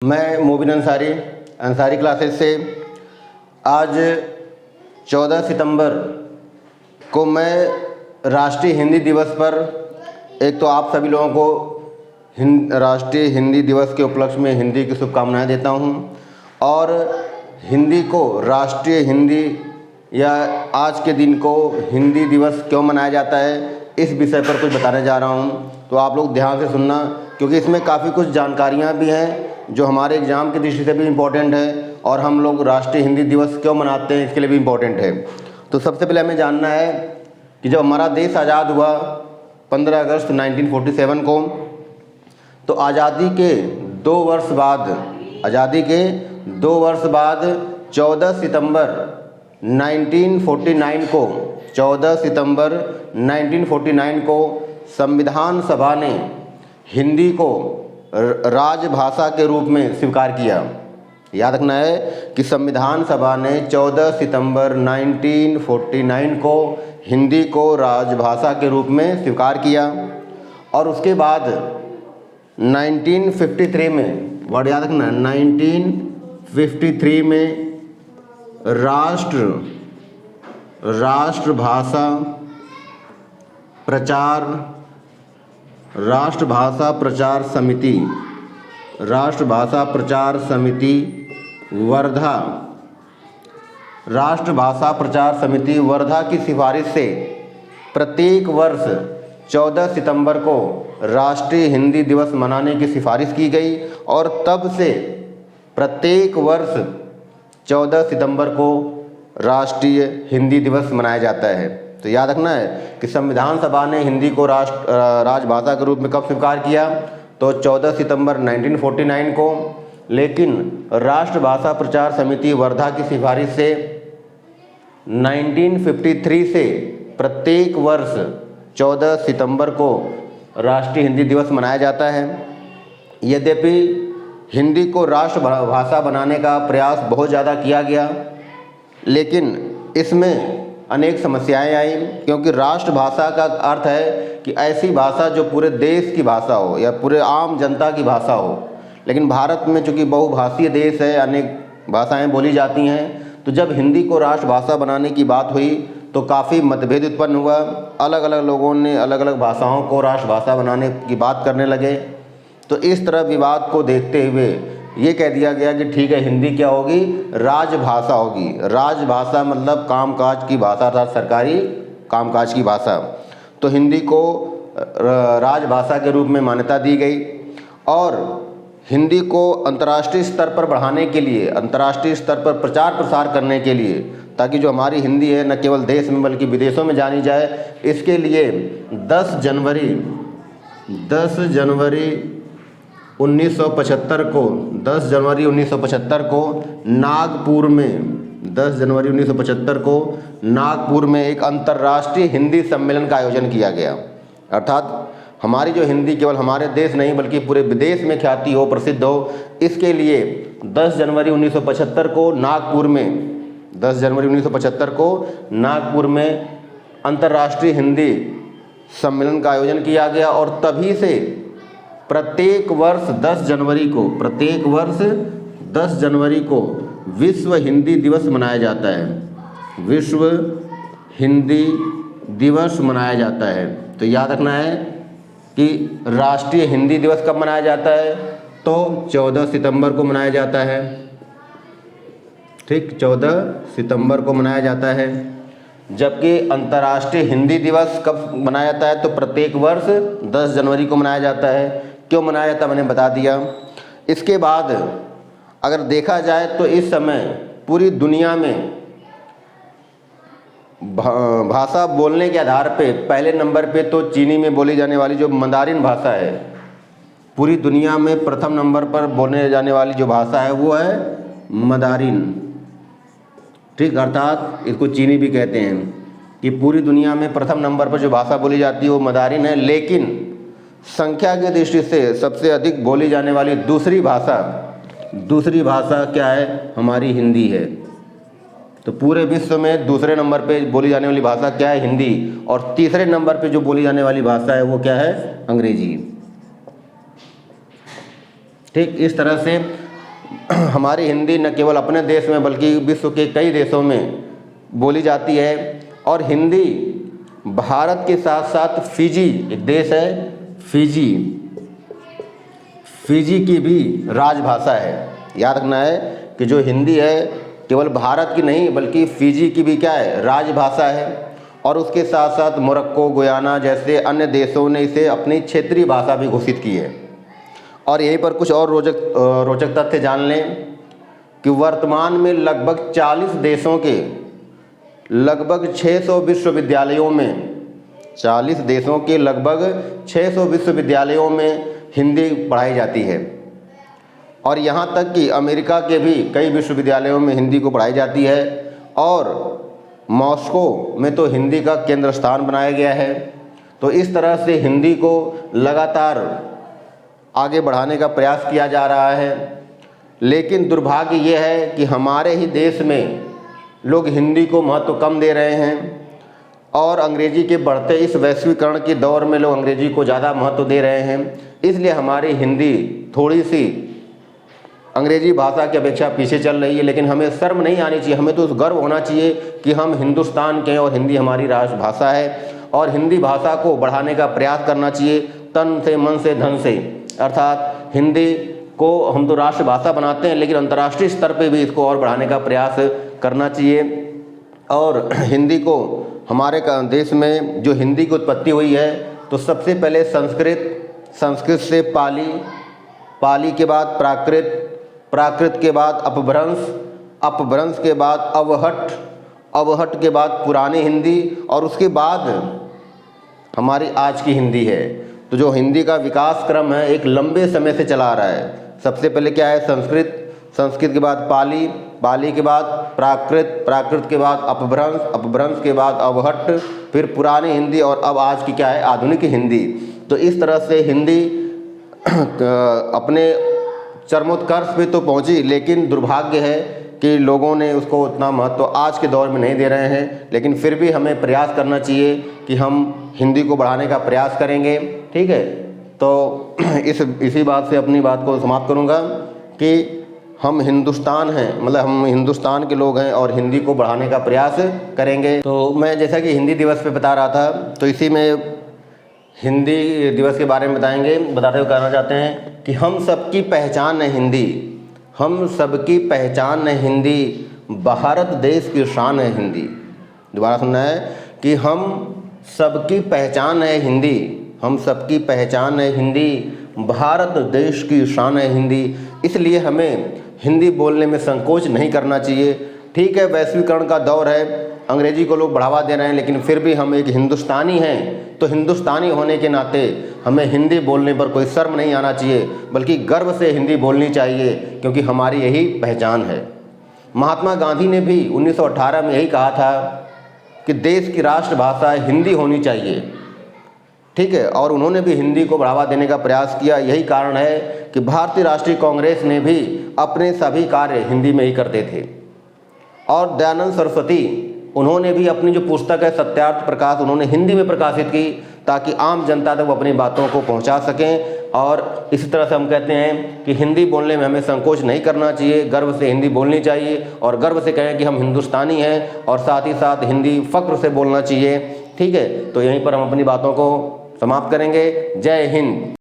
मैं मोबिन अंसारी क्लासेस से आज 14 सितंबर को मैं राष्ट्रीय हिंदी दिवस पर एक तो आप सभी लोगों को राष्ट्रीय हिंदी दिवस के उपलक्ष्य में हिंदी की शुभकामनाएं देता हूं और हिंदी को राष्ट्रीय हिंदी या आज के दिन को हिंदी दिवस क्यों मनाया जाता है इस विषय पर कुछ बताने जा रहा हूं। तो आप लोग ध्यान से सुनना, क्योंकि इसमें काफ़ी कुछ जानकारियां भी हैं जो हमारे एग्ज़ाम की दृष्टि से भी इम्पोर्टेंट है और हम लोग राष्ट्रीय हिंदी दिवस क्यों मनाते हैं इसके लिए भी इम्पोर्टेंट है। तो सबसे पहले हमें जानना है कि जब हमारा देश आज़ाद हुआ 15 अगस्त 1947 को, तो आज़ादी के 2 वर्ष बाद 14 सितंबर 1949 को संविधान सभा ने हिंदी को राजभाषा के रूप में स्वीकार किया। याद रखना है कि संविधान सभा ने 14 सितंबर 1949 को हिंदी को राजभाषा के रूप में स्वीकार किया और उसके बाद 1953 में, वर्ड याद रखना, 1953 में राष्ट्रभाषा प्रचार समिति वर्धा की सिफारिश से प्रत्येक वर्ष 14 सितंबर को राष्ट्रीय हिंदी दिवस मनाने की सिफारिश की गई और तब से प्रत्येक वर्ष 14 सितंबर को राष्ट्रीय हिंदी दिवस मनाया जाता है। तो याद रखना है कि संविधान सभा ने हिंदी को राजभाषा के रूप में कब स्वीकार किया, तो 14 सितंबर 1949 को, लेकिन राष्ट्रभाषा प्रचार समिति वर्धा की सिफारिश से 1953 से प्रत्येक वर्ष 14 सितंबर को राष्ट्रीय हिंदी दिवस मनाया जाता है। यद्यपि हिंदी को राष्ट्रभाषा बनाने का प्रयास बहुत ज़्यादा किया गया, लेकिन इसमें अनेक समस्याएं आई, क्योंकि राष्ट्रभाषा का अर्थ है कि ऐसी भाषा जो पूरे देश की भाषा हो या पूरे आम जनता की भाषा हो। लेकिन भारत में चूँकि बहुभाषीय देश है, अनेक भाषाएं बोली जाती हैं, तो जब हिंदी को राष्ट्रभाषा बनाने की बात हुई तो काफ़ी मतभेद उत्पन्न हुआ। अलग अलग लोगों ने अलग अलग भाषाओं को राष्ट्रभाषा बनाने की बात करने लगे। तो इस तरह विवाद को देखते हुए ये कह दिया गया कि ठीक है, हिंदी क्या होगी, राजभाषा होगी। राजभाषा मतलब कामकाज की भाषा, अर्थात सरकारी कामकाज की भाषा। तो हिंदी को राजभाषा के रूप में मान्यता दी गई और हिंदी को अंतर्राष्ट्रीय स्तर पर बढ़ाने के लिए, अंतर्राष्ट्रीय स्तर पर प्रचार प्रसार करने के लिए, ताकि जो हमारी हिंदी है न केवल देश में बल्कि विदेशों में जानी जाए, इसके लिए 10 जनवरी 1975 को नागपुर में एक अंतर्राष्ट्रीय हिंदी सम्मेलन का आयोजन किया गया। अर्थात हमारी जो हिंदी केवल हमारे देश नहीं बल्कि पूरे विदेश में ख्याति हो, प्रसिद्ध हो, इसके लिए 10 जनवरी 1975 को नागपुर में अंतर्राष्ट्रीय हिंदी सम्मेलन का आयोजन किया गया और तभी से प्रत्येक वर्ष 10 जनवरी को विश्व हिंदी दिवस मनाया जाता है। विश्व हिंदी दिवस मनाया जाता है। तो याद रखना है कि राष्ट्रीय हिंदी दिवस कब मनाया जाता है, तो 14 सितंबर को मनाया जाता है। ठीक, 14 सितंबर को मनाया जाता है। जबकि अंतर्राष्ट्रीय हिंदी दिवस कब मनाया जाता है, तो प्रत्येक वर्ष 10 जनवरी को मनाया जाता है। क्यों मनाया जाता मैंने बता दिया। इसके बाद अगर देखा जाए तो इस समय पूरी दुनिया में भाषा बोलने के आधार पे पहले नंबर पे तो चीनी में बोली जाने वाली जो मंदारिन भाषा है, पूरी दुनिया में प्रथम नंबर पर बोलने जाने वाली जो भाषा है वो है मंदारिन। ठीक, अर्थात इसको चीनी भी कहते हैं कि पूरी दुनिया में प्रथम नंबर पर जो भाषा बोली जाती है वो मंदारिन है। लेकिन संख्या की दृष्टि से सबसे अधिक बोली जाने वाली दूसरी भाषा क्या है, हमारी हिंदी है। तो पूरे विश्व में दूसरे नंबर पे बोली जाने वाली भाषा क्या है, हिंदी, और तीसरे नंबर पे जो बोली जाने वाली भाषा है वो क्या है, अंग्रेजी। ठीक, इस तरह से हमारी हिंदी न केवल अपने देश में बल्कि विश्व के कई देशों में बोली जाती है। और हिंदी भारत के साथ साथ फिजी एक देश है, फिजी की भी राजभाषा है। याद रखना है कि जो हिंदी है केवल भारत की नहीं बल्कि फिजी की भी क्या है, राजभाषा है। और उसके साथ साथ मोरक्को, गुयाना जैसे अन्य देशों ने इसे अपनी क्षेत्रीय भाषा भी घोषित की है। और यहीं पर कुछ और रोचक तथ्य जान लें कि वर्तमान में लगभग 40 देशों के लगभग 600 विश्वविद्यालयों में 40 देशों के लगभग 600 विश्वविद्यालयों में हिंदी पढ़ाई जाती है। और यहाँ तक कि अमेरिका के भी कई विश्वविद्यालयों में हिंदी को पढ़ाई जाती है। और मॉस्को में तो हिंदी का केंद्र स्थान बनाया गया है। तो इस तरह से हिंदी को लगातार आगे बढ़ाने का प्रयास किया जा रहा है। लेकिन दुर्भाग्य ये है कि हमारे ही देश में लोग हिंदी को महत्व कम दे रहे हैं और अंग्रेजी के बढ़ते इस वैश्वीकरण के दौर में लोग अंग्रेजी को ज़्यादा महत्व दे रहे हैं। इसलिए हमारी हिंदी थोड़ी सी अंग्रेजी भाषा की अपेक्षा पीछे चल रही है। लेकिन हमें शर्म नहीं आनी चाहिए, हमें तो गर्व होना चाहिए कि हम हिंदुस्तान के हैं और हिंदी हमारी राष्ट्रभाषा है। और हिंदी भाषा को बढ़ाने का प्रयास करना चाहिए तन से, मन से, धन से। अर्थात हिंदी को हम तो राष्ट्रभाषा बनाते हैं लेकिन अंतर्राष्ट्रीय स्तर पे भी इसको और बढ़ाने का प्रयास करना चाहिए। और हिंदी को हमारे देश में जो हिंदी की उत्पत्ति हुई है तो सबसे पहले संस्कृत से पाली के बाद प्राकृत के बाद अपभ्रंश के बाद अवहट के बाद पुरानी हिंदी और उसके बाद हमारी आज की हिंदी है। तो जो हिंदी का विकास क्रम है एक लंबे समय से चला आ रहा है। सबसे पहले क्या है, संस्कृत के बाद पाली के बाद प्राकृत के बाद अपभ्रंश के बाद अवहट, फिर पुरानी हिंदी और अब आज की क्या है, आधुनिक हिंदी। तो इस तरह से हिंदी अपने चरमोत्कर्ष पे तो पहुंची, लेकिन दुर्भाग्य है कि लोगों ने उसको उतना महत्व आज के दौर में नहीं दे रहे हैं। लेकिन फिर भी हमें प्रयास करना चाहिए कि हम हिंदी को बढ़ाने का प्रयास करेंगे। ठीक है, तो इसी बात से अपनी बात को समाप्त करूंगा कि हम हिंदुस्तान हैं, मतलब हम हिंदुस्तान के लोग हैं और हिंदी को बढ़ाने का प्रयास करेंगे। तो मैं जैसा कि हिंदी दिवस पे बता रहा था तो इसी में हिंदी दिवस के बारे में बताते हुए कहना चाहते हैं कि हम सबकी पहचान है हिंदी, हम सबकी पहचान है हिंदी, भारत देश की शान है हिंदी। दोबारा सुनना है कि हम सबकी पहचान है हिंदी, हम सबकी पहचान है हिंदी, भारत देश की शान है हिंदी। इसलिए हमें हिंदी बोलने में संकोच नहीं करना चाहिए। ठीक है, वैश्वीकरण का दौर है, अंग्रेजी को लोग बढ़ावा दे रहे हैं, लेकिन फिर भी हम एक हिंदुस्तानी हैं। तो हिंदुस्तानी होने के नाते हमें हिंदी बोलने पर कोई शर्म नहीं आना चाहिए, बल्कि गर्व से हिंदी बोलनी चाहिए, क्योंकि हमारी यही पहचान है। महात्मा गांधी ने भी 1918 में यही कहा था कि देश की राष्ट्रभाषा हिंदी होनी चाहिए। ठीक है, और उन्होंने भी हिंदी को बढ़ावा देने का प्रयास किया। यही कारण है कि भारतीय राष्ट्रीय कांग्रेस ने भी अपने सभी कार्य हिंदी में ही करते थे। और दयानंद सरस्वती, उन्होंने भी अपनी जो पुस्तक है सत्यार्थ प्रकाश, उन्होंने हिंदी में प्रकाशित की ताकि आम जनता तक वो अपनी बातों को पहुंचा सकें। और इसी तरह से हम कहते हैं कि हिंदी बोलने में हमें संकोच नहीं करना चाहिए, गर्व से हिंदी बोलनी चाहिए और गर्व से कहें कि हम हिंदुस्तानी हैं, और साथ ही साथ हिंदी फ़ख्र से बोलना चाहिए। ठीक है, तो यहीं पर हम अपनी बातों को समाप्त करेंगे। जय हिंद।